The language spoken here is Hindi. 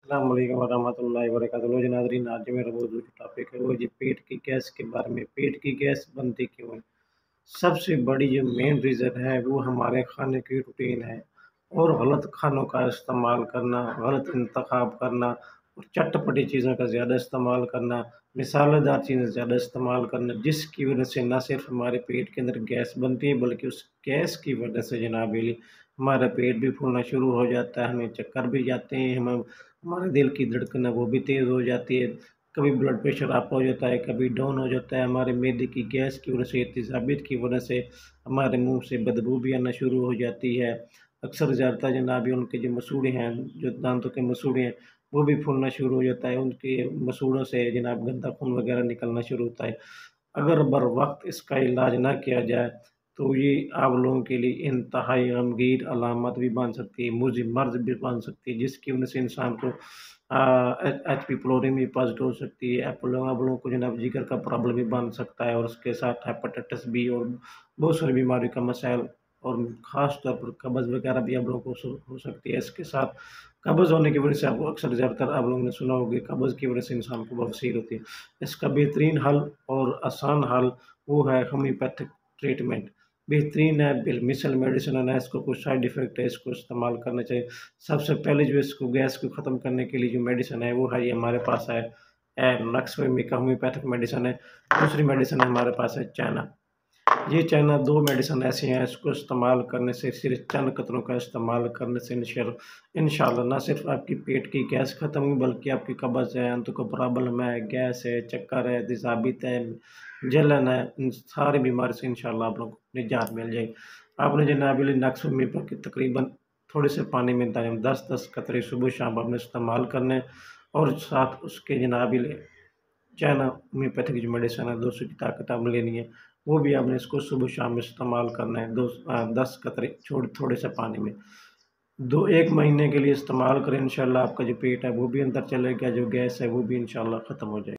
अस्सलाम वालेकुम वरहमतुल्लाहि वबरकातुहू। लो जी नाज़रीन, आज जो मेरा मौजूद टॉपिक है वो जी पेट की गैस के बारे में। पेट की गैस बनती क्यों है? सबसे बड़ी जो मेन रीज़न है वो हमारे खाने की रूटीन है और गलत खानों का इस्तेमाल करना, गलत इंतख़ाब करना और चटपटी चीज़ों का ज़्यादा इस्तेमाल करना, मसालेदार चीज़ें ज़्यादा इस्तेमाल करना, जिसकी वज़ह से ना सिर्फ़ हमारे पेट के अंदर गैस बनती है बल्कि उस गैस की वज़ह से जनाब हमारा पेट भी फूलना शुरू हो जाता है, हमें चक्कर भी जाते हैं, हमारे दिल की धड़कन है वो भी तेज़ हो जाती है, कभी ब्लड प्रेशर अप हो जाता है, कभी डाउन हो जाता है, हमारे मैदे की गैस की वजह से, तेज़ाबियत की वजह से हमारे मुँह से बदबू भी आना शुरू हो जाती है। अक्सर ज़्यादातर जनाब उनके जो मसूड़े हैं, जो दांतों के मसूड़े हैं, वो भी फूलना शुरू हो जाता है, उनके मसूड़ों से जनाब गंदा खून वगैरह निकलना शुरू होता है। अगर बर वक़्त इसका इलाज ना किया जाए, तो ये आप लोगों के लिए इंतहाई गमगीन अलामत भी बन सकती है, मुज़िब मर्ज़ भी बन सकती है, जिसकी वजह से इंसान को एचपी प्लोरी में पॉज़िटिव हो सकती है। आप लोगों को जनाब जिगर का प्रॉब्लम भी बन सकता है और उसके साथ हेपेटाइटिस बी और बहुत सारी बीमारियों का मसाइल और ख़ास तौर पर कब्ज़ वगैरह भी आप लोगों को हो सकती है। इसके साथ कब्ज़ होने की वजह से आपको अक्सर ज़्यादातर आप लोगों ने सुना होगा, कब्ज़ की वजह से इंसान को बवासीर होती है। इसका बेहतरीन हल और आसान हल वो है होम्योपैथिक ट्रीटमेंट। बेहतरीन है, बेमिसल मेडिसिन है ना, इसको कोई साइड इफ़ेक्ट है, इसको इस्तेमाल करना चाहिए। सबसे पहले जो इसको गैस को ख़त्म करने के लिए जो मेडिसिन है वो है ये हमारे पास है नक्सवेमी का होम्योपैथिक मेडिसिन है। दूसरी मेडिसिन हमारे पास है चाइना। ये चाइना 2 मेडिसिन ऐसी हैं, इसको इस्तेमाल करने से, सिर्फ़ चंद कतरों का इस्तेमाल करने से इंशाअल्लाह ना सिर्फ़ आपकी पेट की गैस ख़त्म हुई बल्कि आपकी कब्ज़ है, आंतों का प्रॉब्लम है, गैस है, चक्कर है, तेज़ाबियत है, जलन है, इन सारी बीमारी से इंशाअल्लाह आप लोगों को निजात मिल जाएगी। आपने जनाब नक्सवेमी पर के तकरीबन थोड़े से पानी में 10-10 कतरे सुबह-शाम आपने इस्तेमाल करने हैं और साथ उसके जनाब चाइना होम्योपैथिक जो मेडिसिन है 200 की ताकत आपने लेनी है, वो भी आपने इसको सुबह-शाम इस्तेमाल करना है 10 कतरे थोड़े से पानी में। 1 महीने के लिए इस्तेमाल करें इंशाअल्लाह आपका जो पेट है वो भी अंदर चलेगा, जो गैस है वो भी इंशाअल्लाह ख़त्म हो जाएगी।